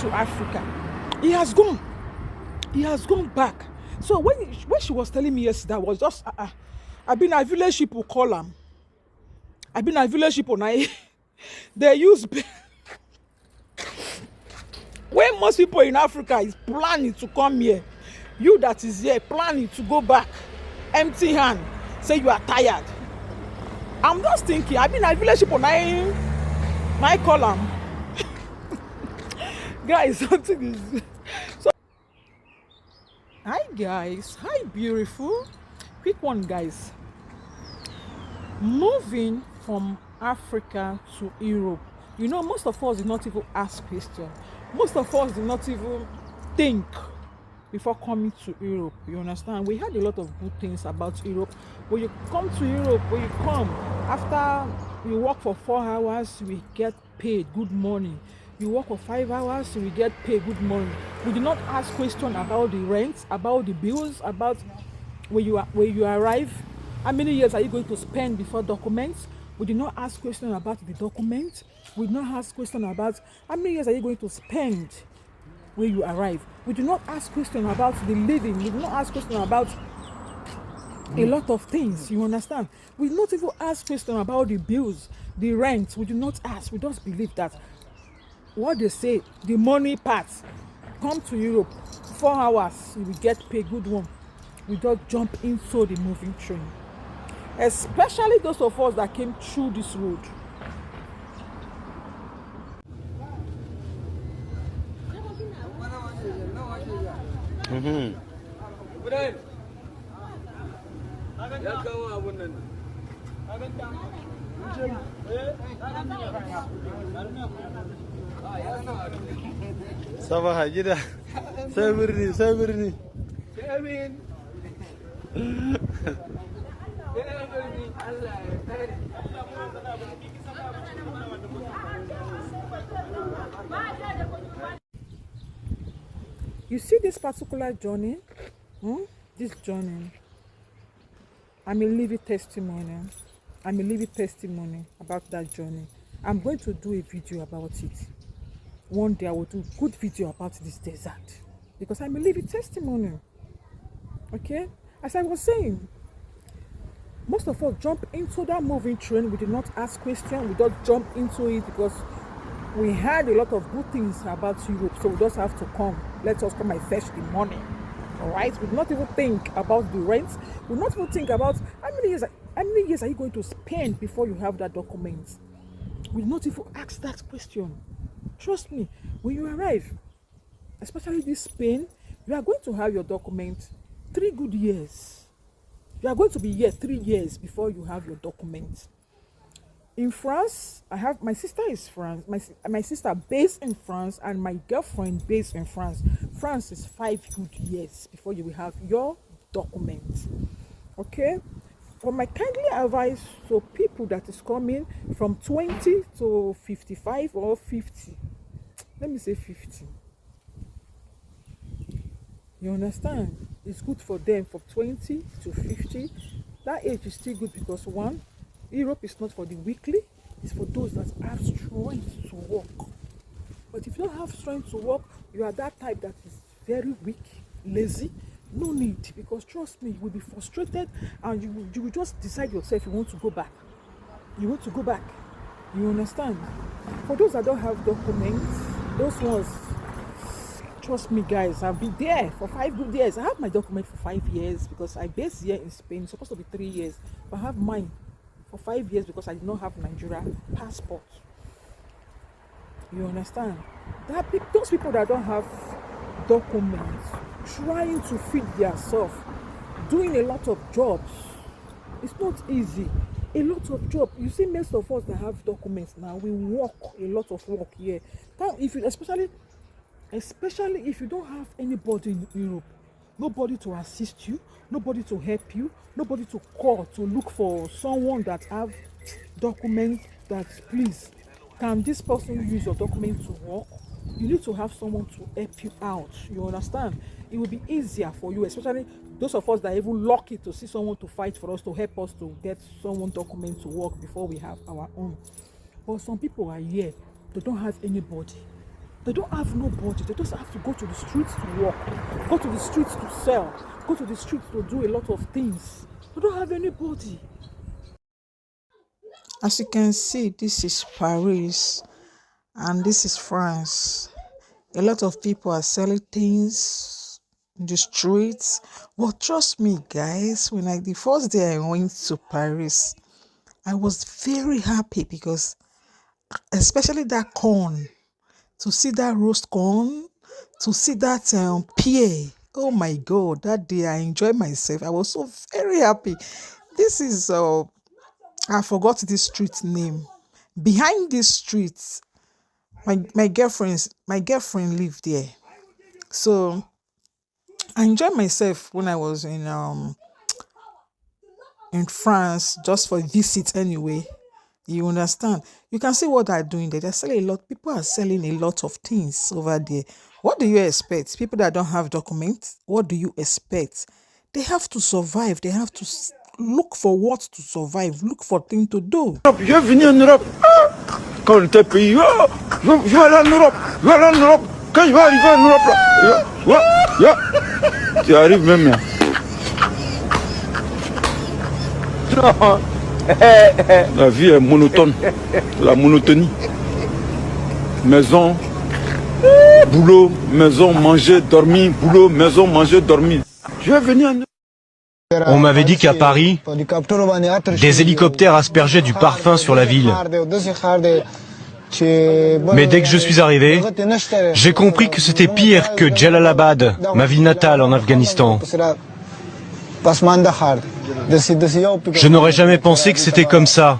to Africa. He has gone. He has gone back. So when she was telling me yesterday, I was just I've been a village people call them. I've been a village people now. They use when most people in Africa is planning to come here. You that is here planning to go back empty hand, say you are tired. I'm just thinking, I've been a village people now. My column. Guys, something is so. Hi guys, hi beautiful. Quick one guys. Moving from Africa to Europe, you know, most of us did not even ask questions. Most of us did not even think before coming to Europe. You understand? We had a lot of good things about Europe. When you come to Europe, when you come after you work for 4 hours, we get paid good money. You work for 5 hours, we get paid good money. We did not ask questions about the rent, about the bills, about when you arrive. How many years are you going to spend before documents? We did not ask questions about the documents. We did not ask questions about how many years are you going to spend when you arrive. We do not ask questions about the living. We do not ask questions about a lot of things. You understand? We do not even ask questions about the bills, the rent. We do not ask. We just believe that what they say, the money part, come to Europe, 4 hours, you will get paid good one. We just jump into the moving train. Especially those of us that came through this road. Sabah aja dah. Saya berni. You see this particular journey, this journey, I'm a living testimony. I'm a living testimony about that journey. I'm going to do a video about it. One day I will do a good video about this desert because I'm a living testimony. Okay? As I was saying, most of us jump into that moving train. We did not ask questions. We just jump into it because we heard a lot of good things about Europe. So we just have to come. Let us come and fetch the money. All right? We do not even think about the rent. We do not even think about how many years are you going to spend before you have that document. We do not even ask that question. Trust me, when you arrive, especially this Spain, you are going to have your document 3 good years. You are going to be here 3 years before you have your document. In France, my sister is France. My sister based in France and my girlfriend based in France. France is 5 good years before you will have your document. Okay? For my kindly advice to people that is coming from 20 to 55 or 50, let me say 50. You understand? It's good for them from 20 to 50. That age is still good because one, Europe is not for the weakly, it's for those that have strength to walk. But if you don't have strength to walk, you are that type that is very weak, lazy, no need, because trust me, you will be frustrated and you will just decide yourself you want to go back. You want to go back. You understand? For those that don't have documents, those ones, trust me guys, I've been there for 5 good years. I have my document for 5 years because I based here in Spain. It's supposed to be 3 years, but I have mine for 5 years because I did not have Nigeria passport. You understand? Those people that don't have documents, trying to feed themselves, doing a lot of jobs. It's not easy. A lot of job. You see, most of us that have documents now, we work a lot of work here. If you, especially if you don't have anybody in Europe, nobody to assist you, nobody to help you, nobody to call to look for someone that have documents that please, can this person use your document to work? You need to have someone to help you out. You understand? It will be easier for you, especially those of us that are even lucky to see someone to fight for us, to help us to get someone document to work before we have our own. But some people are here, they don't have anybody. They don't have nobody. They just have to go to the streets to work, go to the streets to sell, go to the streets to do a lot of things. They don't have anybody. As you can see, this is Paris and this is France. A lot of people are selling things in the streets. But trust me, guys, the first day I went to Paris, I was very happy because especially that corn, to see that roast corn, to see that pear. Oh my God, that day I enjoyed myself. I was so very happy. This is, I forgot this street name. Behind this street, my girlfriend lived there. So I enjoyed myself when I was in France, just for visit anyway. You understand? You can see what they're doing there. They're selling a lot. People are selling a lot of things over there. What do you expect? People that don't have documents, what do you expect? They have to survive. They have to look for what to survive. Look for things to do. Je vais venir en Europe. Quand on était pays, je vais aller en Europe. Je vais aller en Europe. Quand je vais arriver en Europe, là, tu arrives même. Non. La vie est monotone. La monotonie. Maison, boulot, maison, manger, dormir, boulot, maison, manger, dormir. Je vais venir en Europe. On m'avait dit qu'à Paris, des hélicoptères aspergeaient du parfum sur la ville. Mais dès que je suis arrivé, j'ai compris que c'était pire que Jalalabad, ma ville natale en Afghanistan. Je n'aurais jamais pensé que c'était comme ça.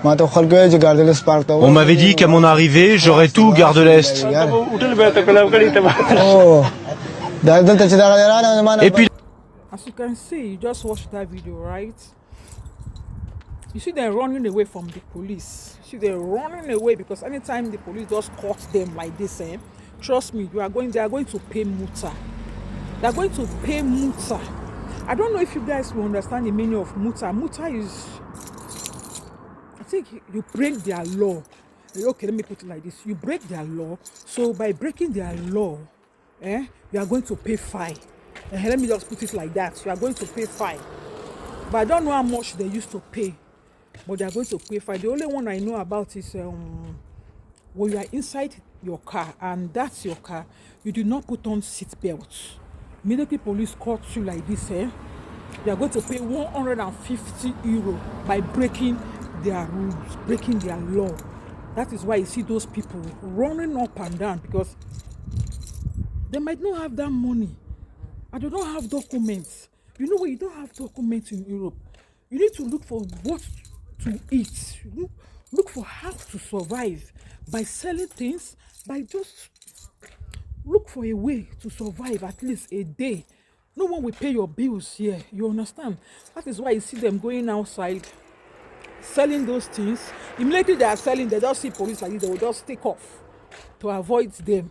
On m'avait dit qu'à mon arrivée, j'aurais tout gare de l'Est. Et puis As you can see, you just watched that video, right? You see they're running away from the police. You see they're running away because anytime the police just caught them like this, trust me, they are going to pay muta. They're going to pay muta. I don't know if you guys will understand the meaning of muta. Muta is, I think you break their law. Okay, let me put it like this. You break their law. So by breaking their law, you are going to pay fine. Let me just put it like that. You are going to pay fine. But I don't know how much they used to pay. But they are going to pay fine. The only one I know about is when you are inside your car and that's your car, you do not put on seat belts. Immediately police caught you like this, they are going to pay 150 euro by breaking their rules, breaking their law. That is why you see those people running up and down because they might not have that money. And they don't have documents. You know when you don't have documents in Europe, you need to look for what to eat. Look for how to survive by selling things, by just look for a way to survive at least a day. No one will pay your bills here. You understand? That is why you see them going outside, selling those things. Immediately they are selling, they just see police like this, they will just take off to avoid them.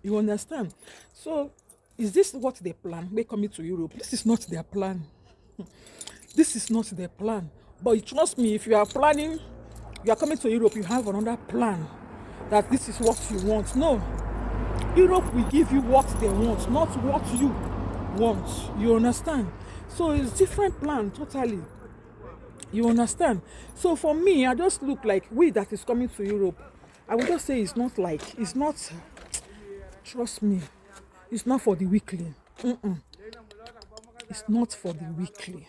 You understand? So, is this what they plan? They coming to Europe. This is not their plan. This is not their plan. But trust me, if you are planning, you are coming to Europe, you have another plan. That this is what you want. No. Europe will give you what they want, not what you want. You understand? So it's different plan, totally. You understand? So for me, I just look like we that is coming to Europe. I would just say it's not, trust me. It's not for the weakly. It's not for the weakly.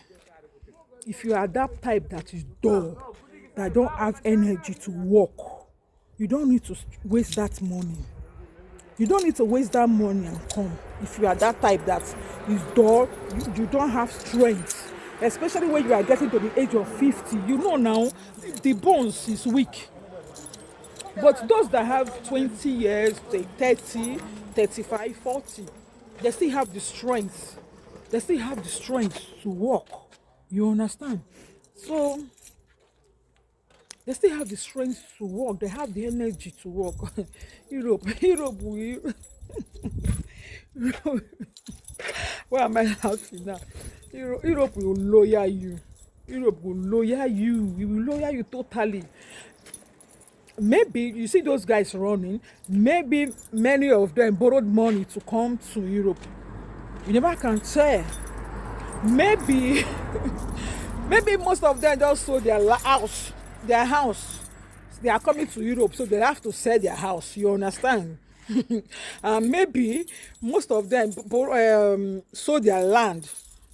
If you are that type that is dull, that don't have energy to work, you don't need to waste that money. You don't need to waste that money and come. If you are that type that is dull, you don't have strength. Especially when you are getting to the age of 50. You know now, the bones is weak. But those that have 20 years, 30, 35, 40, they still have the strength. They still have the strength to walk. You understand? So, they still have the strength to walk. They have the energy to walk. Europe will... Why am I laughing now? Europe will lawyer you. Europe will lawyer you. It will lawyer you totally. maybe you see those guys running, maybe many of them borrowed money to come to Europe. You never can tell. Maybe maybe most of them just sold their house. They are coming to Europe, so they have to sell their house. You understand? And maybe most of them sold their land.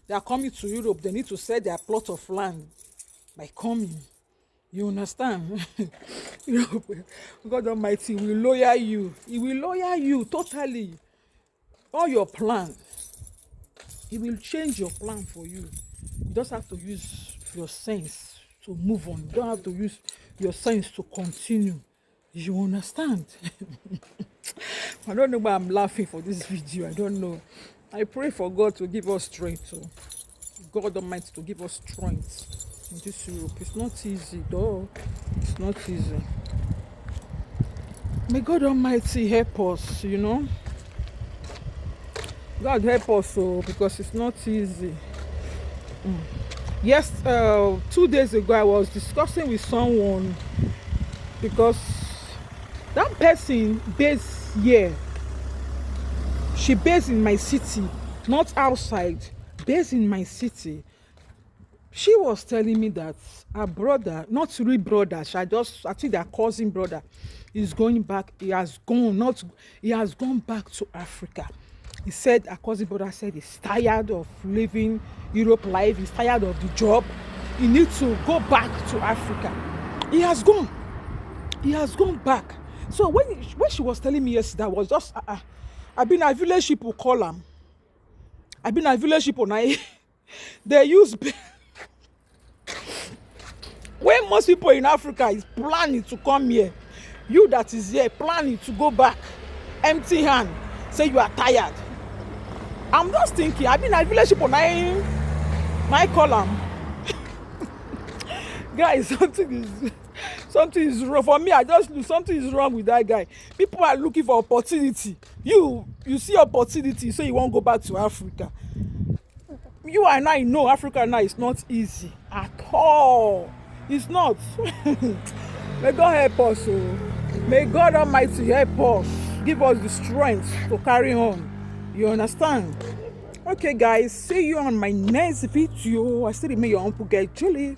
They are coming to Europe. They need to sell their plot of land by coming. You understand? You know, God Almighty will lawyer you. He will lawyer you totally. All your plan. He will change your plan for you. You just have to use your sense to move on. You don't have to use your sense to continue. You understand? I don't know why I'm laughing for this video. I don't know. I pray for God to give us strength. So God Almighty to give us strength in this Europe. It's not easy, though. It's not easy. May God Almighty help us, you know. God help us, so because it's not easy. Yes, 2 days ago I was discussing with someone because that person based here. She based in my city, not outside. Based in my city. She was telling me that her brother, not really brother, I think their cousin brother, is going back. He has gone back to Africa. He said, her cousin brother said he's tired of living Europe life. He's tired of the job. He needs to go back to Africa. He has gone. He has gone back. So when she was telling me yesterday, I was just, I've been a village people call them. I've been a village people now. They use, when most people in Africa is planning to come here, you that is here planning to go back, empty hand, say you are tired. I'm just thinking, I've been a village people now. My column. Guys, something is wrong. For me, I just knew something is wrong with that guy. People are looking for opportunity. You see opportunity, so you won't go back to Africa. You and I know Africa now is not easy at all. It's not. May God help us. May God Almighty help us. Give us the strength to carry on. You understand? Okay, guys. See you on my next video. I still remain your Uncle Girl Julie.